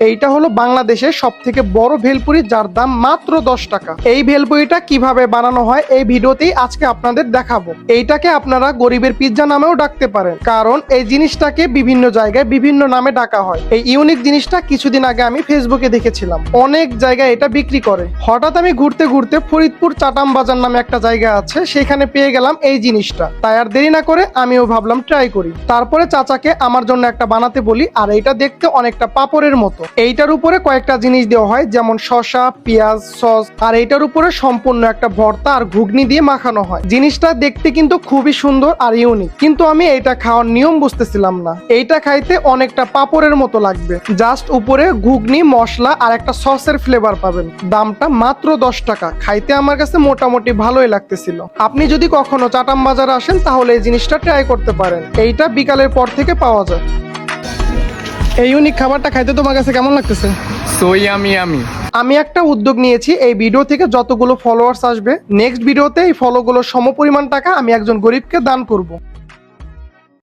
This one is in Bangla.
এইটা হলো বাংলাদেশের সবথেকে বড় ভেলপুরি, যার দাম মাত্র 10 টাকা। এই ভেলপুরিটা কিভাবে বানানো হয় এই ভিডিওতেই আজকে আপনাদের দেখাবো। এইটাকে আপনারা গরিবের পিৎজা নামেও ডাকতে পারেন, কারণ এই জিনিসটাকে বিভিন্ন জায়গায় বিভিন্ন নামে ডাকা হয়। এই ইউনিক জিনিসটা কিছুদিন আগে আমি ফেসবুকে দেখেছিলাম, অনেক জায়গায় এটা বিক্রি করে। হঠাৎ আমি ঘুরতে ঘুরতে ফরিদপুর চাটাম বাজার নামে একটা জায়গা আছে, সেখানে পেয়ে গেলাম এই জিনিসটা। তাই আর দেরি না করে আমিও ভাবলাম ট্রাই করি। তারপরে চাচাকে আমার জন্য একটা বানাতে বলি, আর এইটা দেখতে অনেকটা পাপড়ের মতো। এইটার উপরে কয়েকটা জিনিস দেওয়া হয়, যেমন শসা, পেঁয়াজ, সস, আর এইটার উপরে সম্পূর্ণ একটা ভর্তা আর ঘুগনি দিয়ে মাখানো হয়। জিনিসটা দেখতে কিন্তু খুবই সুন্দর আর ইউনিক, কিন্তু আমি এইটা খাওয়ার নিয়ম বুঝতেছিলাম না। এইটা খাইতে অনেকটা পাপড়ের মতো লাগবে, জাস্ট উপরে ঘুগনি, মশলা আর একটা সসের ফ্লেভার পাবেন। দামটা মাত্র 10 টাকা। খাইতে আমার কাছে মোটামুটি ভালোই লাগতেছিল। আপনি যদি কখনো চাটাম বাজারে আসেন তাহলে এই জিনিসটা ট্রাই করতে পারেন। এইটা বিকালের পর থেকে পাওয়া যায়। এই ইউনিক খাবারটা খাইতে তোমার কাছে কেমন লাগতেছে? So yummy. আমি একটা উদ্যোগ নিয়েছি, এই ভিডিও থেকে যতগুলো ফলোয়ার্স আসবে নেক্সট ভিডিওতে এই ফলোগুলোর সমপরিমাণ টাকা আমি একজন গরিবকে দান করব।